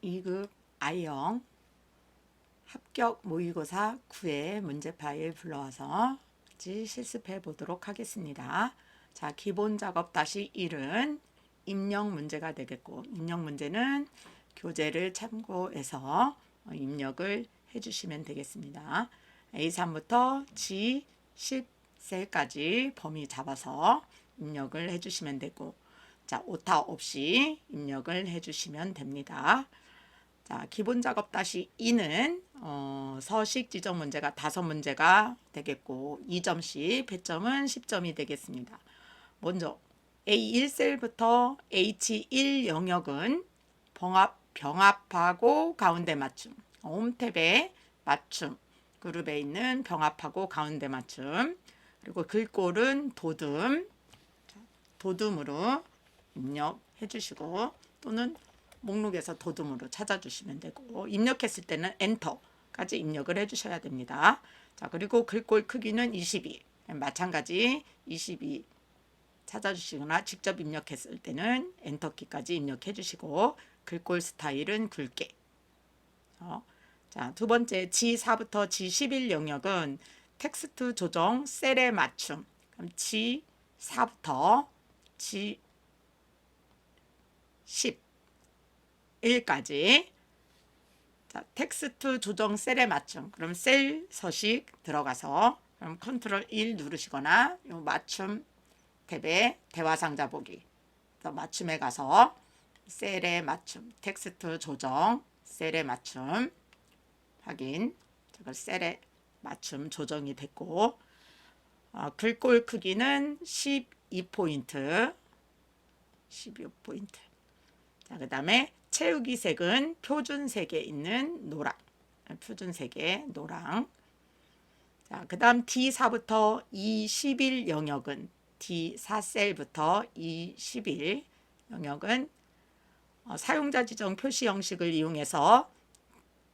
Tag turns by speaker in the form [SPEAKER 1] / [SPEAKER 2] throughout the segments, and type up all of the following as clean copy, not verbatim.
[SPEAKER 1] 2급 I형 합격 모의고사 9의 문제 파일 불러와서 같이 실습해 보도록 하겠습니다. 자, 기본 작업 다시 1은 입력 문제가 되겠고, 입력 문제는 교재를 참고해서 입력을 해주시면 되겠습니다. A3부터 G10셀까지 범위 잡아서 입력을 해주시면 되고, 자, 오타 없이 입력을 해주시면 됩니다. 자, 기본 작업 다시 2는 서식 지정 문제가 5문제가 되겠고 2점씩 배점은 10점이 되겠습니다. 먼저 A1셀부터 H1 영역은 병합하고 가운데 맞춤, 홈탭에 맞춤, 그룹에 있는 병합하고 가운데 맞춤, 그리고 글꼴은 도둠으로 입력해 주시고, 또는 목록에서 도둠으로 찾아주시면 되고, 입력했을 때는 엔터까지 입력을 해주셔야 됩니다. 자, 그리고 글꼴 크기는 22, 마찬가지 22 찾아주시거나 직접 입력했을 때는 엔터키까지 입력해 주시고, 글꼴 스타일은 굵게. 자, 두 번째 G4부터 G11 영역은 텍스트 조정 셀에 맞춤. 그럼 G4부터 G11까지 자, 텍스트 조정 셀에 맞춤. 그럼 셀 서식 들어가서 그럼 컨트롤 1 누르시거나 요 맞춤 탭에 대화 상자 보기 맞춤에 가서 셀에 맞춤, 텍스트 조정 셀에 맞춤 확인. 셀에 맞춤 조정이 됐고, 글꼴 크기는 12포인트. 자, 그 다음에 채우기 색은 표준색에 있는 노랑. 표준색의 노랑. 자, 그 다음 D4부터 E11 영역은 D4셀부터 E11 영역은 사용자 지정 표시 형식을 이용해서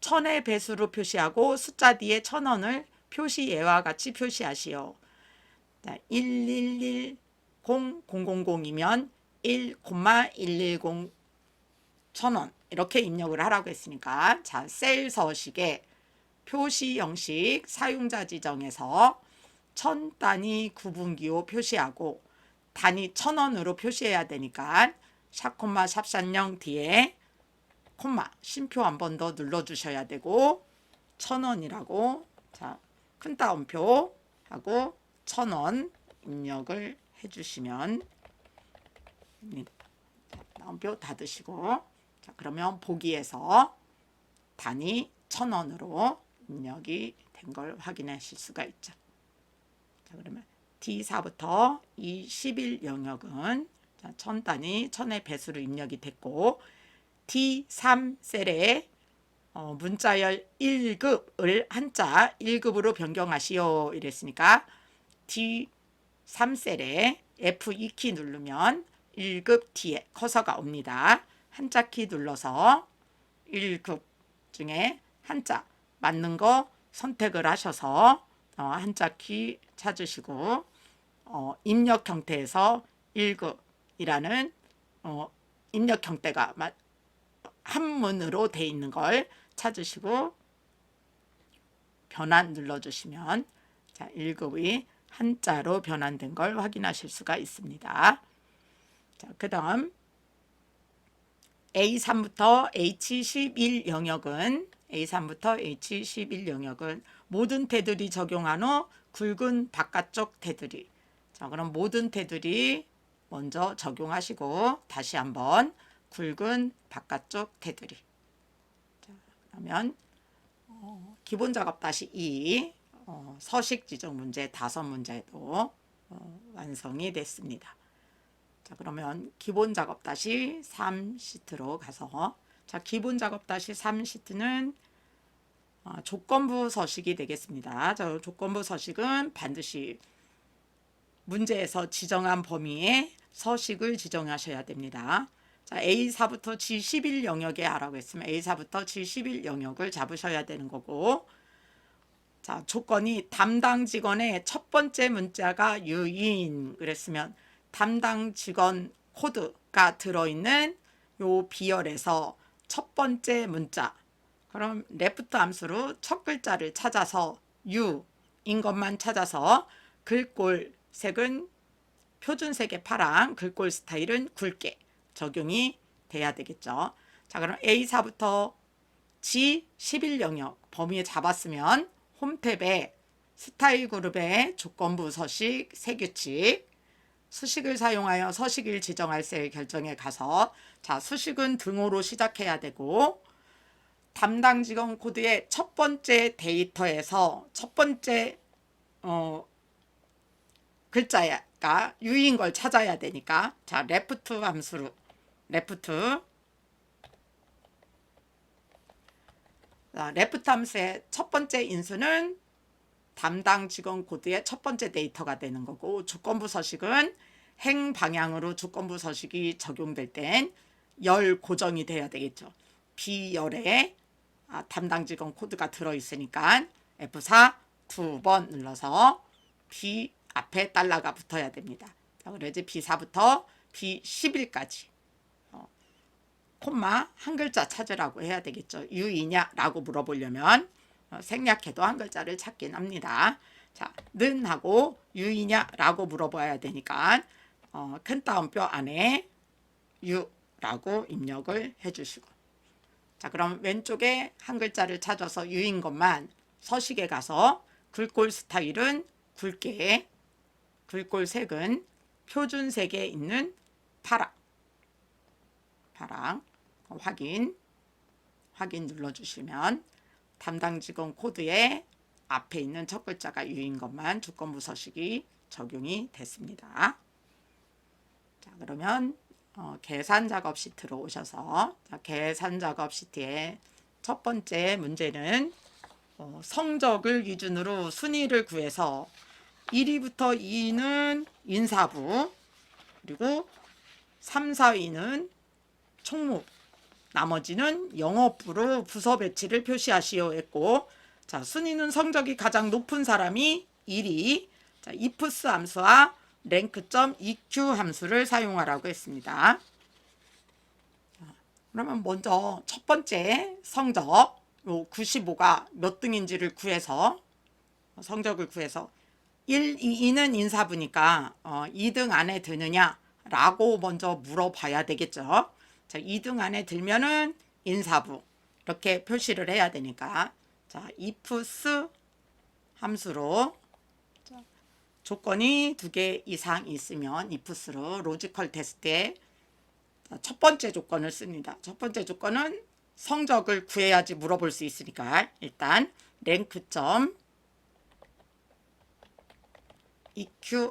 [SPEAKER 1] 1000의 배수로 표시하고 숫자 뒤에 1000원을 표시 예와 같이 표시하시오. 1110,000이면 1,110 1000원 이렇게 입력을 하라고 했으니까, 자, 셀 서식에 표시 형식 사용자 지정에서 1000단위 구분기호 표시하고 단위 1000원으로 표시해야 되니까 샵콤마 샵산령 뒤에 콤마 쉼표 한 번 더 눌러주셔야 되고 1000원이라고 자, 큰 따옴표 하고 1000원 입력을 해주시면 됩니다. 따옴표 닫으시고, 자, 그러면 보기에서 단위 1000원으로 입력이 된 걸 확인하실 수가 있죠. 자, 그러면 D4부터 E11 영역은 1000단위 1000의 배수로 입력이 됐고, D3셀에 문자열 1급을 한자 1급으로 변경하시오 이랬으니까 D3셀에 F2키 누르면 1급 뒤에 커서가 옵니다. 한자 키 눌러서 1급 중에 한자 맞는 거 선택을 하셔서 한자 키 찾으시고, 입력 형태에서 1급이라는 입력 형태가 한문으로 돼 있는 걸 찾으시고 변환 눌러주시면, 자, 1급이 한자로 변환된 걸 확인하실 수가 있습니다. 자, 그 다음 A3부터 H11 영역은 모든 테두리 적용한 후 굵은 바깥쪽 테두리. 자, 그럼 모든 테두리 먼저 적용하시고 다시 한번 굵은 바깥쪽 테두리. 자, 그러면 기본 작업 다시 2 서식 지정 문제 5문제도 완성이 됐습니다. 자, 그러면 기본 작업 다시 3시트로 가서, 자, 기본 작업 다시 3시트는 조건부 서식이 되겠습니다. 자, 조건부 서식은 반드시 문제에서 지정한 범위에 서식을 지정하셔야 됩니다. 자, A4부터 G11 영역에 하라고 했으면 A4부터 G11 영역을 잡으셔야 되는 거고, 자, 조건이 담당 직원의 첫 번째 문자가 유인 그랬으면 담당 직원 코드가 들어있는 요 비열에서 첫 번째 문자. 그럼 레프트 함수로 첫 글자를 찾아서 U인 것만 찾아서 글꼴 색은 표준색의 파랑, 글꼴 스타일은 굵게 적용이 돼야 되겠죠. 자, 그럼 A4부터 G11 영역 범위에 잡았으면 홈탭에 스타일 그룹의 조건부 서식, 세규칙, 수식을 사용하여 서식을 지정할 셀 결정에 가서 자, 수식은 등호로 시작해야 되고 담당 직원 코드의 첫 번째 데이터에서 첫 번째 글자가 U인 걸 찾아야 되니까 자, 레프트 함수로 레프트 함수의 첫 번째 인수는 담당 직원 코드의 첫 번째 데이터가 되는 거고 조건부 서식은 행 방향으로 조건부 서식이 적용될 땐 열 고정이 돼야 되겠죠. B열에 담당 직원 코드가 들어있으니까 F4 두 번 눌러서 B 앞에 달러가 붙어야 됩니다. 그래서 B4부터 B11까지 콤마 한 글자 찾으라고 해야 되겠죠. U이냐 라고 물어보려면 생략해도 한 글자를 찾긴 합니다. 자, 는 하고 U이냐 라고 물어봐야 되니까 큰 따옴표 안에 U라고 입력을 해주시고 자, 그럼 왼쪽에 한 글자를 찾아서 U인 것만 서식에 가서 글꼴 스타일은 굵게, 글꼴 색은 표준색에 있는 파랑 확인 눌러주시면 담당 직원 코드의 앞에 있는 첫 글자가 U인 것만 조건부 서식이 적용이 됐습니다. 자, 그러면 계산 작업 시트로 오셔서 자, 계산 작업 시트의 첫 번째 문제는 성적을 기준으로 순위를 구해서 1위부터 2위는 인사부 그리고 3, 4위는 총무 나머지는 영업부로 부서 배치를 표시하시오 했고 자, 순위는 성적이 가장 높은 사람이 1위 자, ifs 함수와 랭크.eq 함수를 사용하라고 했습니다. 그러면 먼저 첫 번째 성적 95가 몇 등인지를 구해서 성적을 구해서 1, 2는 인사부니까 2등 안에 드느냐 라고 먼저 물어봐야 되겠죠. 자, 2등 안에 들면은 인사부 이렇게 표시를 해야 되니까 자, ifs 함수로 조건이 2개 이상 있으면 ifs로 로지컬 테스트에 첫 번째 조건을 씁니다. 첫 번째 조건은 성적을 구해야지 물어볼 수 있으니까 일단 랭크.eq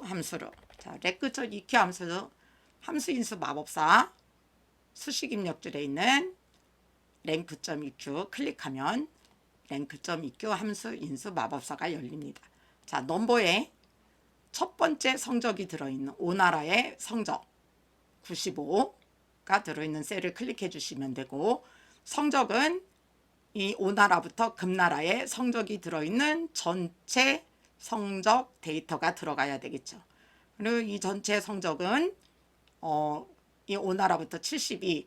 [SPEAKER 1] 함수로 자, 랭크.eq 함수로 함수인수 마법사 수식 입력줄에 있는 랭크.eq 클릭하면 랭크.eq 함수인수 마법사가 열립니다. 자, 넘버에 첫 번째 성적이 들어있는 오나라의 성적 95가 들어있는 셀을 클릭해 주시면 되고 성적은 이 오나라부터 금나라의 성적이 들어있는 전체 성적 데이터가 들어가야 되겠죠. 그리고 이 전체 성적은 이 오나라부터 72,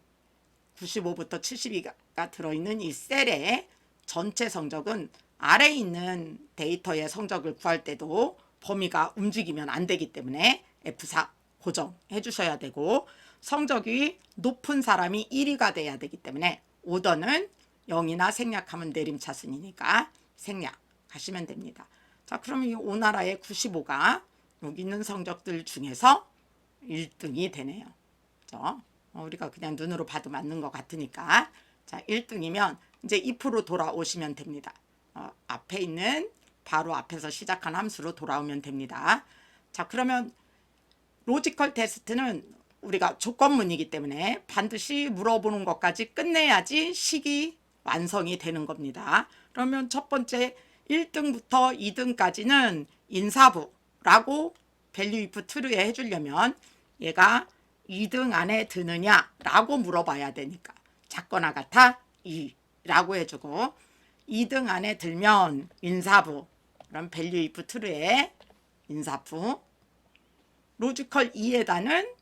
[SPEAKER 1] 95부터 72가 들어있는 이 셀의 전체 성적은 아래에 있는 데이터의 성적을 구할 때도 범위가 움직이면 안 되기 때문에 F4 고정해 주셔야 되고 성적이 높은 사람이 1위가 돼야 되기 때문에 오더는 0이나 생략하면 내림차순이니까 생략하시면 됩니다. 자, 그러면 이 오나라의 95가 여기 있는 성적들 중에서 1등이 되네요. 그렇죠? 우리가 그냥 눈으로 봐도 맞는 것 같으니까 자, 1등이면 이제 if로 돌아오시면 됩니다. 앞에 있는 바로 앞에서 시작한 함수로 돌아오면 됩니다. 자, 그러면 로지컬 테스트는 우리가 조건문이기 때문에 반드시 물어보는 것까지 끝내야지 식이 완성이 되는 겁니다. 그러면 첫 번째 1등부터 2등까지는 인사부라고 value if true에 해주려면 얘가 2등 안에 드느냐라고 물어봐야 되니까 작거나 같아 2라고 해주고 2등 안에 들면 인사부 그럼 value if true에 인사부 로지컬 2에다는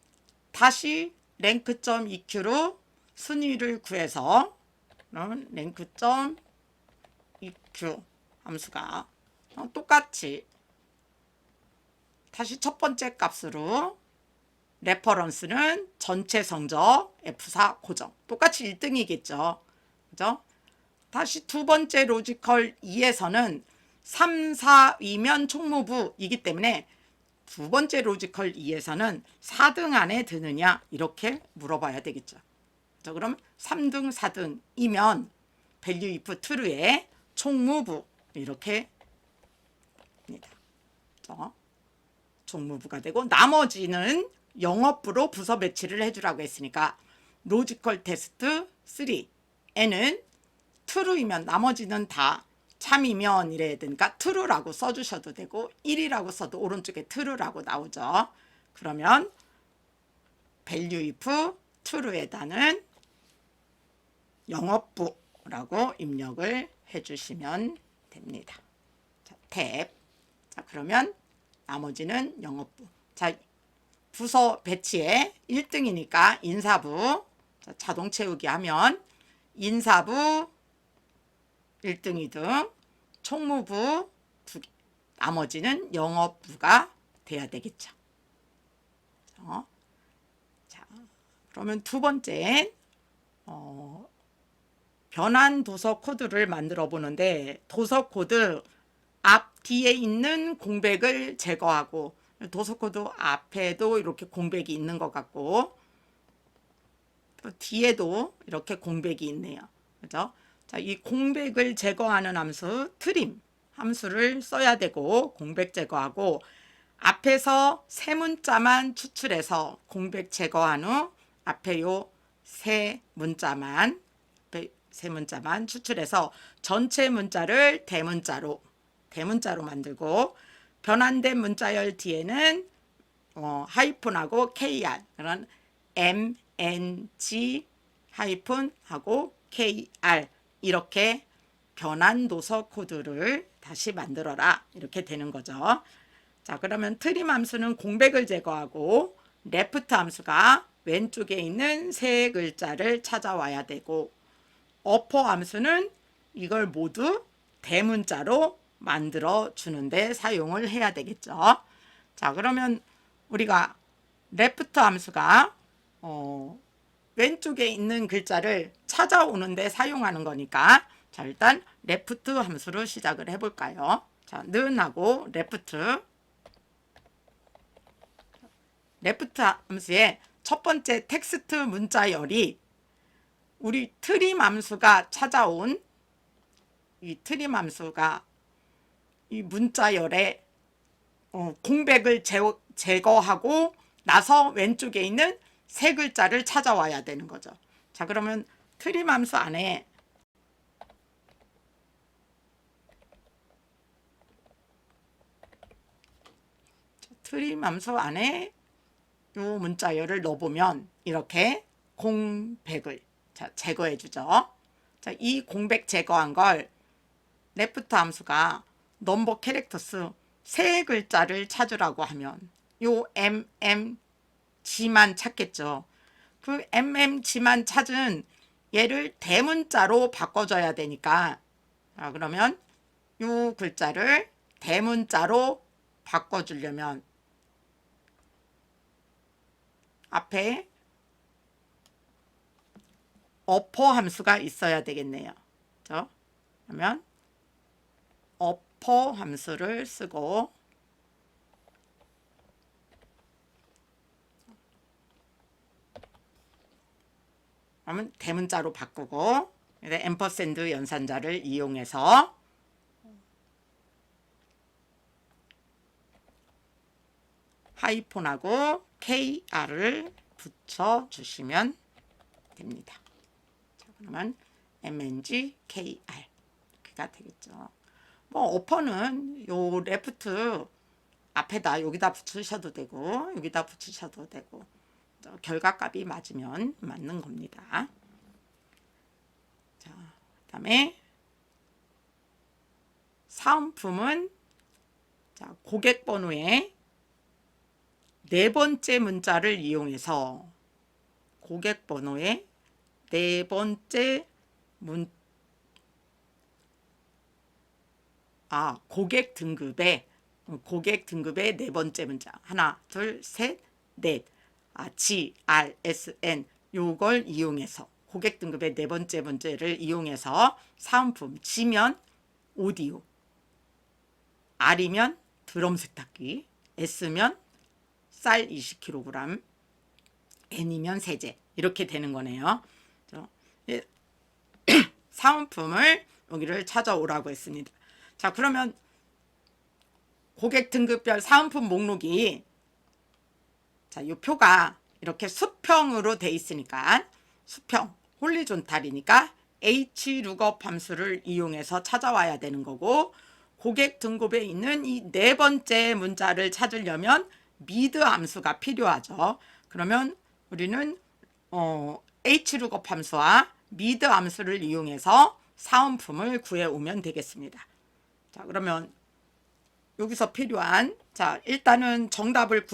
[SPEAKER 1] 다시 랭크.eq로 순위를 구해서 그러면 랭크.eq 함수가 똑같이 다시 첫 번째 값으로 레퍼런스는 전체 성적 F4 고정. 똑같이 1등이겠죠. 그죠? 다시 두 번째 로지컬 2에서는 3, 4위면 총무부이기 때문에 두 번째 로지컬 2에서는 4등 안에 드느냐 이렇게 물어봐야 되겠죠. 자, 그럼 3등, 4등이면 value if true에 총무부 이렇게 입니다. 총무부가 되고 나머지는 영업부로 부서 배치를 해주라고 했으니까 로지컬 테스트 3에는 true이면 나머지는 다 참이면 이래야 되니까 true라고 써주셔도 되고 1이라고 써도 오른쪽에 true라고 나오죠. 그러면 value if true에다는 영업부라고 입력을 해주시면 됩니다. 자, 탭. 자, 그러면 나머지는 영업부. 자, 부서 배치에 1등이니까 인사부. 자, 자동 채우기 하면 인사부 1등, 2등, 총무부 2개. 나머지는 영업부가 돼야 되겠죠. 자, 그러면 두 번째 변환 도서 코드를 만들어 보는데 도서 코드 앞 뒤에 있는 공백을 제거하고 도서 코드 앞에도 이렇게 공백이 있는 것 같고 또 뒤에도 이렇게 공백이 있네요. 그죠? 자, 이 공백을 제거하는 함수 트림 함수를 써야 되고 공백 제거하고 앞에서 세 문자만 추출해서 공백 제거한 후 앞에 요 세 문자만 추출해서 전체 문자를 대문자로 만들고 변환된 문자열 뒤에는 하이픈하고 KR 그런 MNG 하이픈 하고 KR 이렇게 변환 도서 코드를 다시 만들어라 이렇게 되는 거죠. 자, 그러면 트림 함수는 공백을 제거하고 레프트 함수가 왼쪽에 있는 세 글자를 찾아와야 되고 어퍼 함수는 이걸 모두 대문자로 만들어 주는데 사용을 해야 되겠죠. 자, 그러면 우리가 레프트 함수가 왼쪽에 있는 글자를 찾아오는데 사용하는 거니까 자, 일단 레프트 함수로 시작을 해볼까요? 자, 는하고 레프트 함수의 첫 번째 텍스트 문자열이 우리 트림 함수가 찾아온 이 트림 함수가 이 문자열에 공백을 제거하고 나서 왼쪽에 있는 세 글자를 찾아와야 되는 거죠. 자, 그러면 트림 함수 안에 요 문자열을 넣어보면 이렇게 공백을 제거해 주죠. 자, 이 공백 제거한 걸 레프트 함수가 넘버 캐릭터스 세 글자를 찾으라고 하면 요 MMG만 찾겠죠. 그 MMG만 찾은 얘를 대문자로 바꿔줘야 되니까 자, 그러면 요 글자를 대문자로 바꿔주려면 앞에 어퍼 함수가 있어야 되겠네요. 그렇죠? 그러면 어퍼 함수를 쓰고 그러면 대문자로 바꾸고 앰퍼샌드 연산자를 이용해서 하이폰하고 KR을 붙여주시면 됩니다. 자, 그러면 MNG KR가 되겠죠. 뭐 어퍼는 요 레프트 앞에다 여기다 붙이셔도 되고 여기다 붙이셔도 되고 결과값이 맞으면 맞는 겁니다. 자, 그다음에 사은품은 자, 고객 번호에 네 번째 문자를 이용해서 고객 번호에 네 번째 문, 고객 등급의 네 번째 문자. 하나, 둘, 셋, 넷. G, R, S, N 요걸 이용해서 고객 등급의 네 번째 문제를 이용해서 사은품 G면 오디오, R이면 드럼 세탁기, S면 쌀 20kg, N이면 세제 이렇게 되는 거네요. 사은품을 여기를 찾아오라고 했습니다. 자, 그러면 고객 등급별 사은품 목록이 이 표가 이렇게 수평으로 돼 있으니까 수평 홀리존탈이니까 hlookup 함수를 이용해서 찾아와야 되는 거고, 고객 등급에 있는 이 네 번째 문자를 찾으려면 미드 함수가 필요하죠. 그러면 우리는 hlookup 함수와 미드 함수를 이용해서 사은품을 구해오면 되겠습니다. 자, 그러면 여기서 필요한 일단은 정답을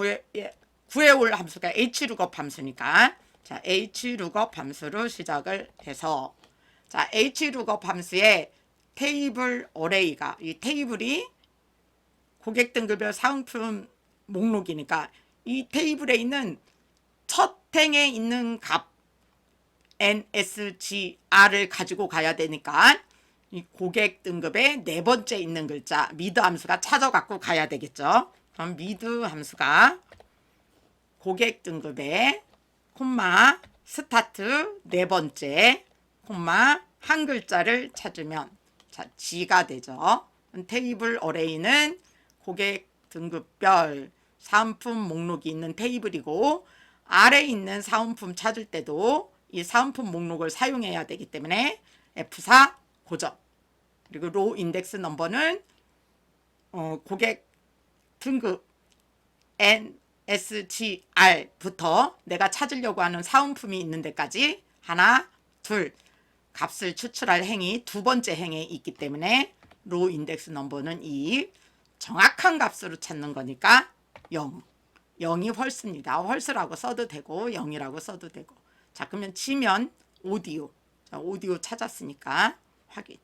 [SPEAKER 1] 구해올 함수가 hlookup 함수니까 hlookup 함수로 시작을 해서 hlookup 함수의 테이블 어레이가 이 테이블이 고객 등급별 사은품 목록이니까 이 테이블에 있는 첫 행에 있는 값 NSGR을 가지고 가야 되니까 이 고객 등급의 네 번째 있는 글자 미드 함수가 찾아 갖고 가야 되겠죠. 그럼 미드 함수가 고객 등급의 콤마 스타트 네 번째 콤마 한 글자를 찾으면 G가 되죠. 테이블 어레이는 고객 등급별 사은품 목록이 있는 테이블이고, 아래에 있는 사은품 찾을 때도 이 사은품 목록을 사용해야 되기 때문에 F4 고정, 그리고 로우 인덱스 넘버는 고객 등급 NSGR부터 내가 찾으려고 하는 사은품이 있는 데까지 하나, 둘 값을 추출할 행이 두 번째 행에 있기 때문에 로우 인덱스 넘버는 이 정확한 값으로 찾는 거니까 0. 0이 헐스입니다. 헐스라고 써도 되고 0이라고 써도 되고. 자, 그러면 G면 오디오. 오디오 찾았으니까 확인.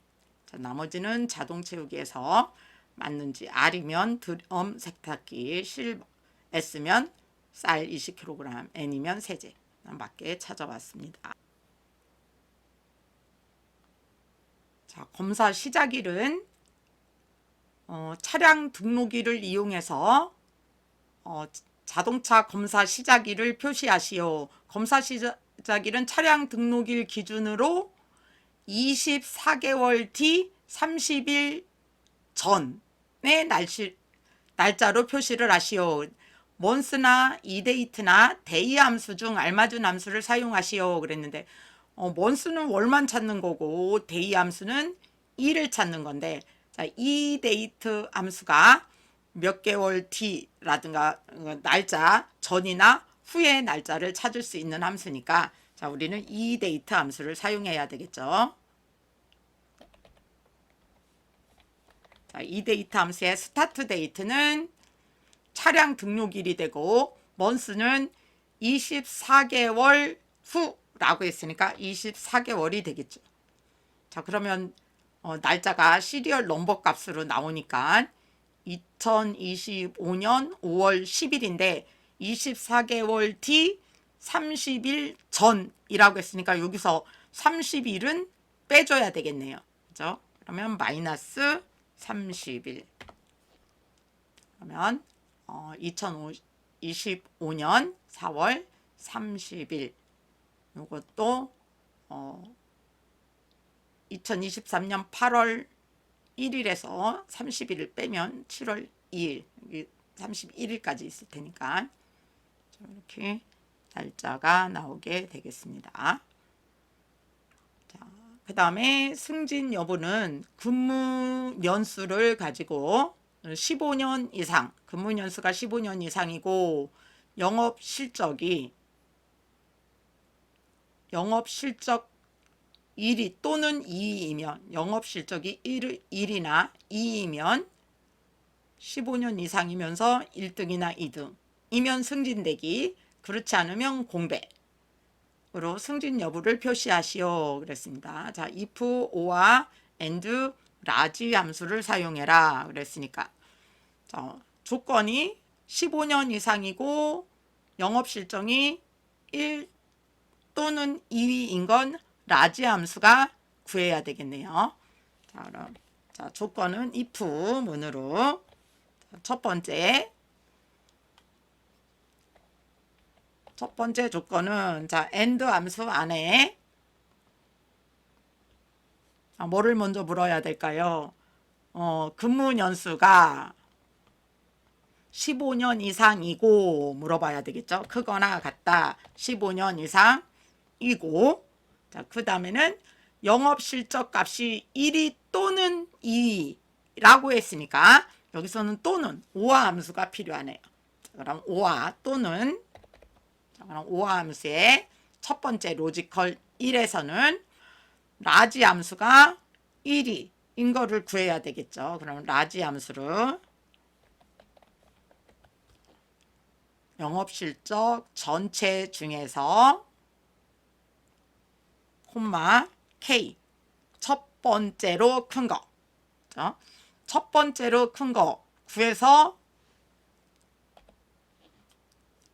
[SPEAKER 1] 나머지는 자동 채우기에서 맞는지. R이면 드럼 세탁기, 실버, S면 쌀 20kg, N이면 세제. 맞게 찾아봤습니다. 검사 시작일은 차량 등록일을 이용해서 자동차 검사 시작일을 표시하시오. 검사 시작일은 차량 등록일 기준으로 24개월 뒤 30일 전의 날짜로 표시를 하시오. 먼스나 이데이트나 데이 함수 중 알맞은 함수를 사용하시오 그랬는데, 먼스는 월만 찾는 거고 데이 함수는 일을 찾는 건데, 이데이트 함수가 몇 개월 뒤라든가 날짜 전이나 후의 날짜를 찾을 수 있는 함수니까 우리는 이데이트 함수를 사용해야 되겠죠. 이데이트 함수의 스타트 데이트는 차량 등록일이 되고, 먼스는 24개월 후라고 했으니까 24개월이 되겠죠. 그러면 날짜가 시리얼 넘버 값으로 나오니까 2025년 5월 10일인데 24개월 뒤 30일 전이라고 했으니까 여기서 30일은 빼줘야 되겠네요. 그죠? 그러면 마이너스 30일. 그러면 2025년 4월 30일. 이것도 2023년 8월 1일에서 30일을 빼면 7월 2일, 31일까지 있을 테니까 이렇게 날짜가 나오게 되겠습니다. 그 다음에 승진 여부는 근무 연수를 가지고 15년 이상, 근무 연수가 15년 이상이고 영업 실적이 영업실적 1위 또는 2위이면, 영업실적이 1이나 2이면 15년 이상이면서 1등이나 2등이면 승진되기, 그렇지 않으면 공배. 으로 승진 여부를 표시하시오 그랬습니다. 자, if, or와 and, large 함수를 사용해라 그랬으니까 자, 조건이 15년 이상이고 영업실적이 1 또는 2위인 건 large 함수가 구해야 되겠네요. 자, 그럼 자, 조건은 if 문으로 첫 번째 조건은 자 and 함수 안에 뭐를 먼저 물어야 될까요? 근무 연수가 15년 이상이고 물어봐야 되겠죠. 크거나 같다. 15년 이상이고 자, 그 다음에는 영업실적 값이 1위 또는 2위라고 했으니까 여기서는 또는 오화 함수가 필요하네요. 자, 그럼 오화 또는 자, 그럼 오화 함수의 첫 번째 로지컬 1에서는 라지 함수가 1위인 거를 구해야 되겠죠. 그럼 라지 함수를 영업실적 전체 중에서 콤마 K 첫 번째로 큰 거. 첫 번째로 큰 거 구해서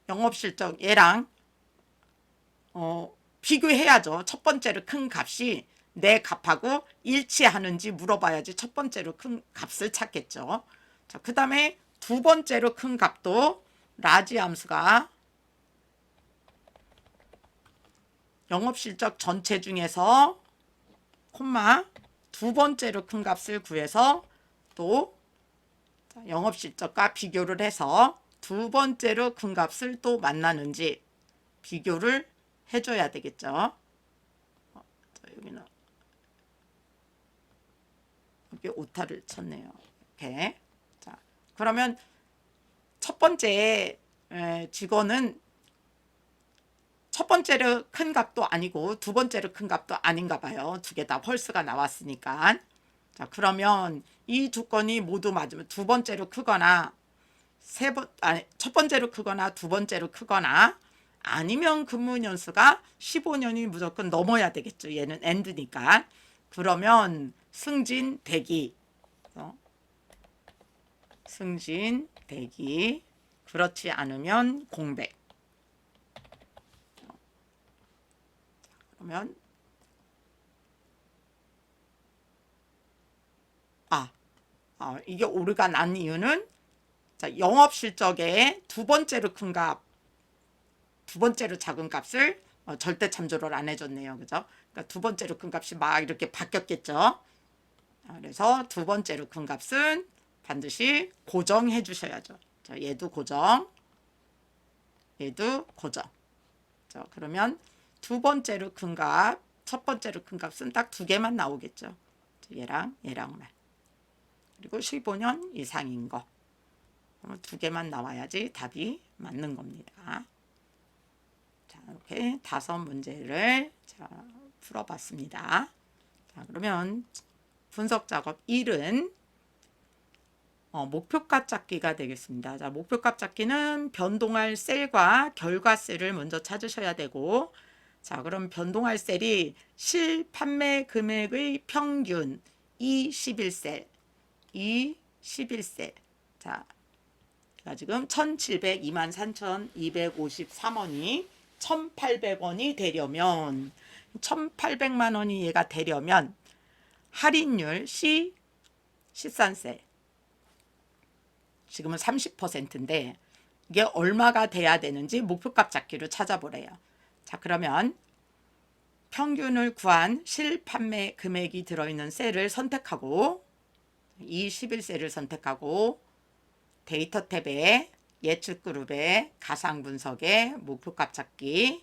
[SPEAKER 1] 영업실적 얘랑 비교해야죠. 첫 번째로 큰 값이 내 값하고 일치하는지 물어봐야지 첫 번째로 큰 값을 찾겠죠. 자, 그 다음에 두 번째로 큰 값도 라지 함수가 영업실적 전체 중에서 콤마 두 번째로 큰 값을 구해서 또 영업실적과 비교를 해서 두 번째로 큰 값을 또 만나는지 비교를 해줘야 되겠죠. 자, 여기 오타를 쳤네요. 이렇게. 자, 그러면 첫 번째 직원은 첫 번째로 큰 값도 아니고 두 번째로 큰 값도 아닌가 봐요. 두 개 다 펄스가 나왔으니까. 자, 그러면 이 두 건이 모두 맞으면 두 번째로 크거나 첫 번째로 크거나 두 번째로 크거나 아니면 근무 연수가 15년이 무조건 넘어야 되겠죠. 얘는 end니까. 그러면 승진 대기. 승진 대기. 그렇지 않으면 공백. 그러면 이게 오류가 난 이유는 자, 영업 실적의 두 번째로 큰 값, 두 번째로 작은 값을 절대 참조를 안 해줬네요. 그죠? 그러니까 두 번째로 큰 값이 막 이렇게 바뀌었겠죠. 그래서 두 번째로 큰 값은 반드시 고정해 주셔야죠. 자, 얘도 고정, 얘도 고정. 자, 그러면 두 번째로 큰 값, 첫 번째로 큰 값은 딱 두 개만 나오겠죠. 얘랑만. 그리고 15년 이상인 거. 두 개만 나와야지 답이 맞는 겁니다. 자, 이렇게 5문제를 풀어봤습니다. 자, 그러면 분석 작업 1은 목표값 찾기가 되겠습니다. 자, 목표값 찾기는 변동할 셀과 결과 셀을 먼저 찾으셔야 되고, 자, 그럼 변동할 셀이 실판매 금액의 평균 11셀, 11셀. 자, 지금 1,702만 3,253원이 1,800원이 되려면 1,800만 원이 얘가 되려면 할인율 C 13셀 지금은 30%인데 이게 얼마가 돼야 되는지 목표값 찾기로 찾아보래요. 자, 그러면 평균을 구한 실판매 금액이 들어있는 셀을 선택하고 이 11셀을 선택하고 데이터 탭에 예측 그룹에 가상 분석에 목표값 찾기.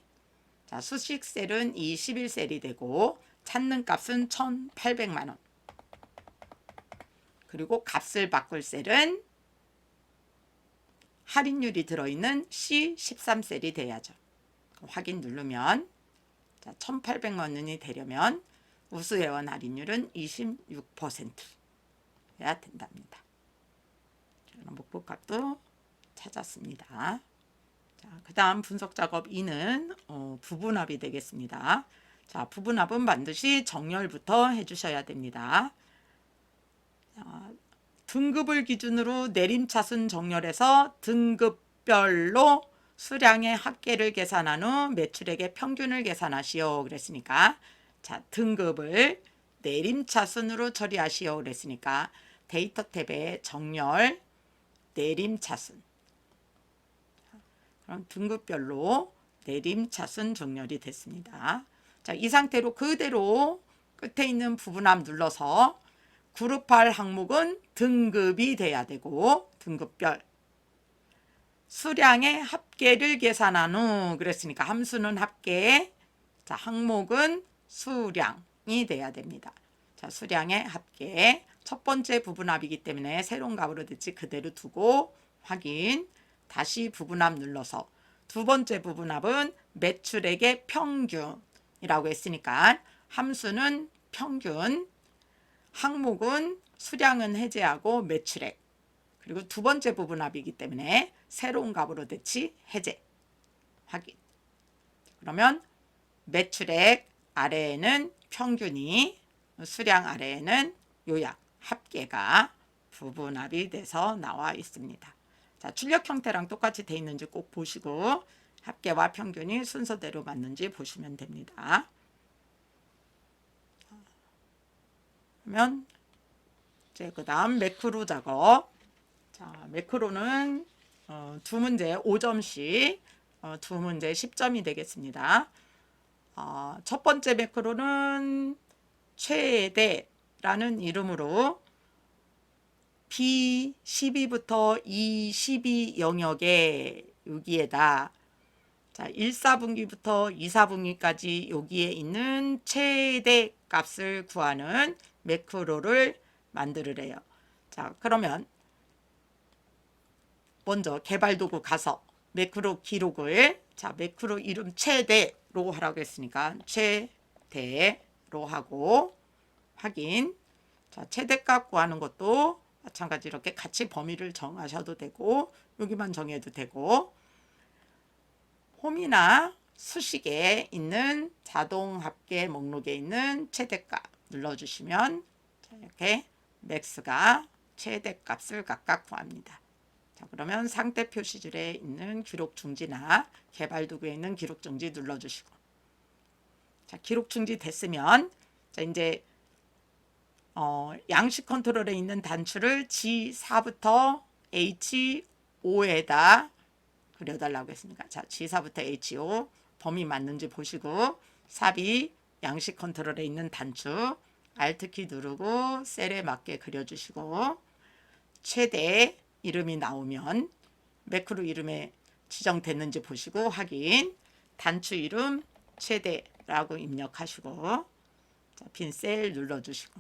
[SPEAKER 1] 자, 수식 셀은 이 11셀이 되고 찾는 값은 1,800만 원. 그리고 값을 바꿀 셀은 할인율이 들어있는 C13셀이 돼야죠. 확인 누르면 자, 1,800만 원이 되려면 우수회원 할인율은 26%여야 된답니다. 목표값도 찾았습니다. 그 다음 분석 작업 2는 부분합이 되겠습니다. 자, 부분합은 반드시 정렬부터 해주셔야 됩니다. 등급을 기준으로 내림차순 정렬해서 등급별로 수량의 합계를 계산한 후 매출액의 평균을 계산하시오 그랬으니까, 자, 등급을 내림차순으로 처리하시오 그랬으니까 데이터 탭에 정렬 내림차순, 그럼 등급별로 내림차순 정렬이 됐습니다. 자, 이 상태로 그대로 끝에 있는 부분함 눌러서 그룹할 항목은 등급이 돼야 되고, 등급별 수량의 합계를 계산한 후 그랬으니까 함수는 합계, 자, 항목은 수량이 돼야 됩니다. 자, 수량의 합계, 첫 번째 부분합이기 때문에 새로운 값으로 됐지 그대로 두고 확인, 다시 부분합 눌러서 두 번째 부분합은 매출액의 평균이라고 했으니까 함수는 평균, 항목은 수량은 해제하고 매출액, 그리고 두 번째 부분합이기 때문에 새로운 값으로 대치 해제 확인. 그러면 매출액 아래에는 평균이, 수량 아래에는 요약 합계가 부분합이 돼서 나와 있습니다. 자, 출력 형태랑 똑같이 돼 있는지 꼭 보시고 합계와 평균이 순서대로 맞는지 보시면 됩니다. 그러면 이제 그 다음 매크로 작업. 자, 매크로는 두 문제 5점씩, 두 문제 10점이 되겠습니다. 첫 번째 매크로는 최대라는 이름으로 B12부터 E12 영역에 여기에다, 자, 1사분기부터 2사분기까지 여기에 있는 최대 값을 구하는 매크로를 만들으래요. 자, 그러면 먼저 개발도구 가서 매크로 기록을, 자, 매크로 이름 최대로 하라고 했으니까 최대로 하고 확인. 자, 최대값 구하는 것도 마찬가지 이렇게 같이 범위를 정하셔도 되고 여기만 정해도 되고, 홈이나 수식에 있는 자동 합계 목록에 있는 최대값 눌러주시면 이렇게 맥스가 최대값을 각각 구합니다. 자, 그러면 상태 표시줄에 있는 기록 중지나 개발 도구에 있는 기록 중지 눌러주시고, 자, 기록 중지 됐으면, 자, 이제 양식 컨트롤에 있는 단추를 G4부터 H5에다 그려달라고 했으니까, 자, G4부터 H5 범위 맞는지 보시고 삽입 양식 컨트롤에 있는 단추 Alt키 누르고 셀에 맞게 그려주시고, 최대 이름이 나오면 매크로 이름에 지정됐는지 보시고 확인, 단추 이름 최대라고 입력하시고, 자, 빈 셀 눌러주시고,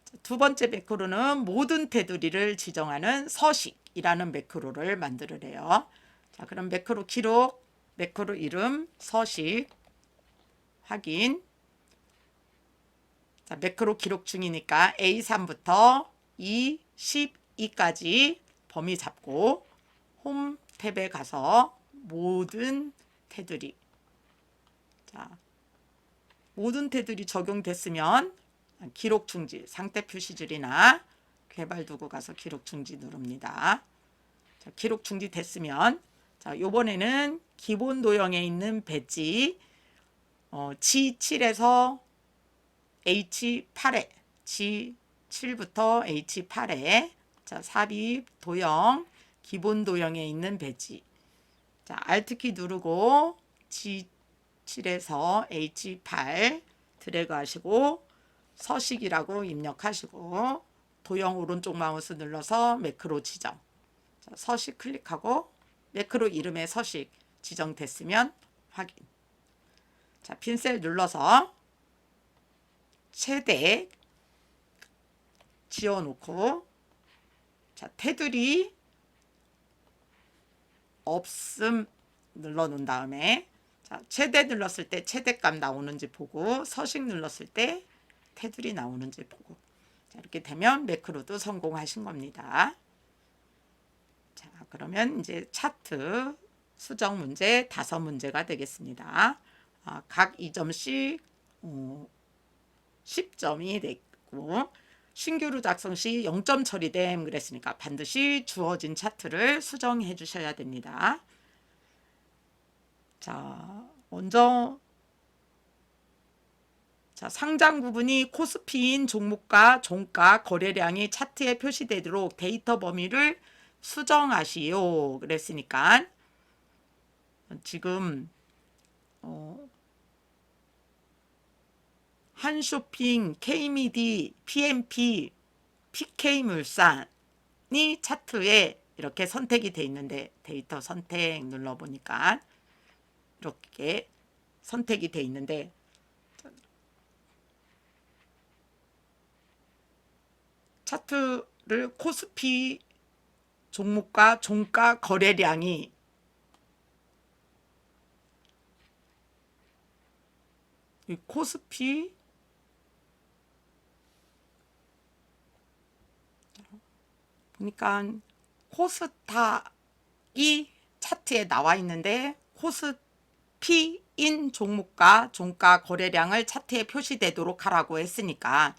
[SPEAKER 1] 자, 두 번째 매크로는 모든 테두리를 지정하는 서식이라는 매크로를 만들으래요. 자, 그럼 매크로 기록, 매크로 이름, 서식 확인. 자, 매크로 기록 중이니까 A3부터 E12까지 범위 잡고 홈 탭에 가서 모든 테두리, 자, 모든 테두리 적용됐으면 기록 중지, 상태 표시줄이나 개발 도구 가서 기록 중지 누릅니다. 자, 기록 중지 됐으면, 자, 요번에는 기본 도형에 있는 배지 G7에서 H8에, G7부터 H8에, 자, 삽입 도형, 기본 도형에 있는 배지, 자, Alt키 누르고 G7에서 H8 드래그 하시고 서식이라고 입력하시고 도형 오른쪽 마우스 눌러서 매크로 지정, 자, 서식 클릭하고 매크로 이름의 서식 지정됐으면 확인. 자, 빈셀 눌러서 최대 지어놓고, 자, 테두리 없음 눌러 놓은 다음에, 자, 최대 눌렀을 때 최대값 나오는지 보고 서식 눌렀을 때 테두리 나오는지 보고, 자, 이렇게 되면 매크로도 성공하신 겁니다. 자, 그러면 이제 차트 수정 문제 5문제가 되겠습니다. 각 2점씩 10점이 되고 신규로 작성 시 0점 처리됨 그랬으니까 반드시 주어진 차트를 수정해 주셔야 됩니다. 자, 먼저 상장 구분이 코스피인 종목과 종가 거래량이 차트에 표시되도록 데이터 범위를 수정하시오 그랬으니까 지금 한쇼핑, K미디, PMP, PK물산이 차트에 이렇게 선택이 돼 있는데 데이터 선택 눌러보니까 이렇게 선택이 돼 있는데 차트를 코스피 종목과 종가 거래량이 이 코스피 보니까 코스닥이 차트에 나와 있는데 코스피인 종목과 종가 거래량을 차트에 표시되도록 하라고 했으니까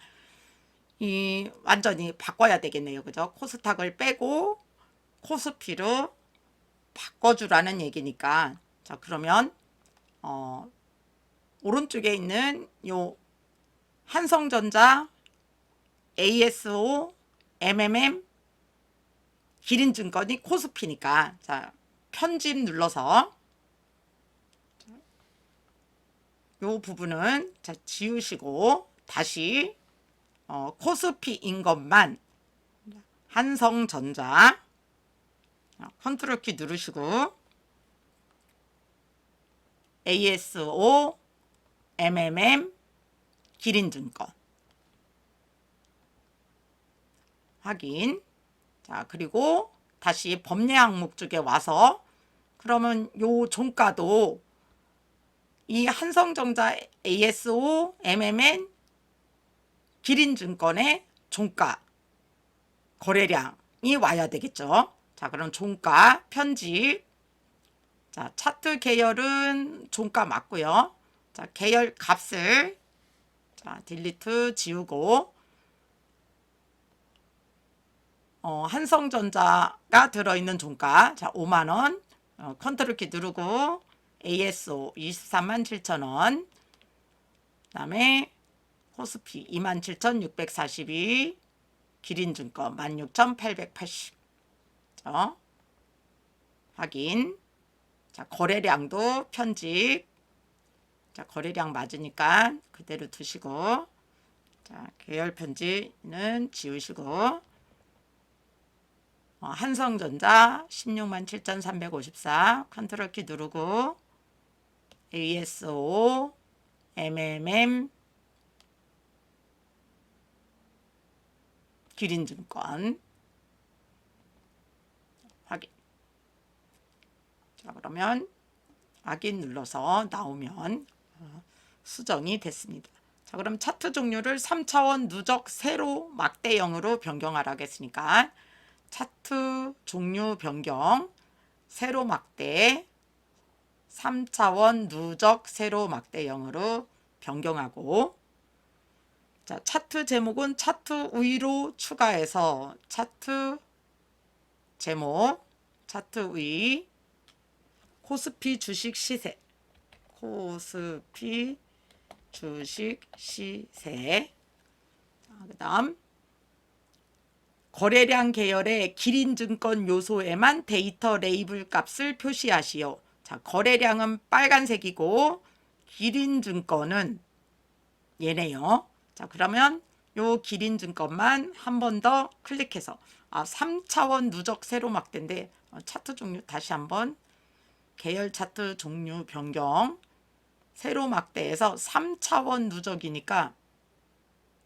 [SPEAKER 1] 이 완전히 바꿔야 되겠네요. 그죠? 코스닥을 빼고 코스피로 바꿔주라는 얘기니까 자 그러면 오른쪽에 있는 요 한성전자, ASO, MMM, 기린증권이 코스피니까 자 편집 눌러서 요 부분은 자 지우시고 다시 코스피인 것만 한성전자 컨트롤 키 누르시고 ASO, MMM, 기린증권 확인. 자 그리고 다시 법례 항목 쪽에 와서 그러면 요 종가도 이 한성전자, ASO, MMN, 기린증권의 종가 거래량이 와야 되겠죠. 자 그럼 종가 편집. 자 차트 계열은 종가 맞고요. 자 계열 값을 자 딜리트 지우고 한성전자가 들어있는 종가 자 5만원 컨트롤 키 누르고 ASO 237,000원 그 다음에 코스피 27,642 기린증권 16,880 확인. 자 거래량도 편집. 자 거래량 맞으니까 그대로 두시고 자 계열 편집은 지우시고 한성전자 167,354 컨트롤 키 누르고 ASO, MMM, 기린증권 확인. 자 그러면 확인 눌러서 나오면 수정이 됐습니다. 자 그럼 차트 종류를 3차원 누적 세로 막대형으로 변경하라고 했으니까 차트 종류 변경 세로 막대 3차원 누적 세로 막대형으로 변경하고 자 차트 제목은 차트 위로 추가해서 차트 제목 차트 위 코스피 주식 시세 코스피 주식 시세 그 다음 거래량 계열의 기린증권 요소에만 데이터 레이블 값을 표시하시오. 자, 거래량은 빨간색이고 기린증권은 얘네요. 자, 그러면 요 기린증권만 한 번 더 클릭해서 3차원 누적 세로 막대인데 차트 종류 다시 한번 계열 차트 종류 변경 세로 막대에서 3차원 누적이니까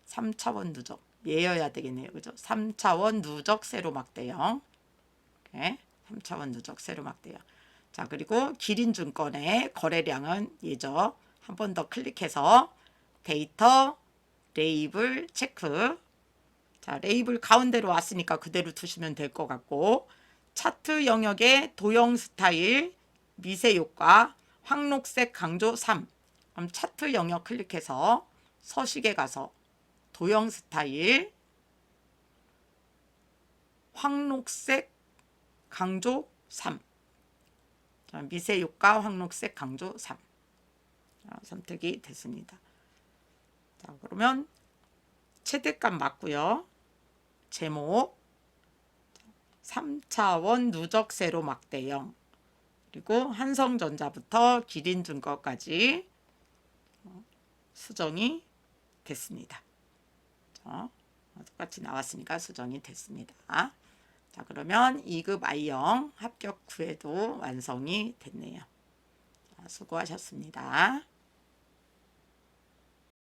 [SPEAKER 1] 3차원 누적 얘여야 되겠네요. 그죠? 3차원 누적 세로 막대형. 네, 3차원 누적 세로 막대형. 자, 그리고 기린증권의 거래량은 얘죠. 한 번 더 클릭해서 데이터 레이블 체크. 자, 레이블 가운데로 왔으니까 그대로 두시면 될 것 같고 차트 영역의 도형 스타일 미세 효과 황록색 강조 3. 그럼 차트 영역 클릭해서 서식에 가서 도형 스타일 황록색 강조 3. 미세 효과 황록색 강조 3. 선택이 됐습니다. 자, 그러면 최대값 맞고요. 제목 3차원 누적 세로 막대형 그리고 한성전자부터 기린증거까지 수정이 됐습니다. 똑같이 나왔으니까 수정이 됐습니다. 자, 그러면 2급 I0 합격 후에도 완성이 됐네요. 수고하셨습니다.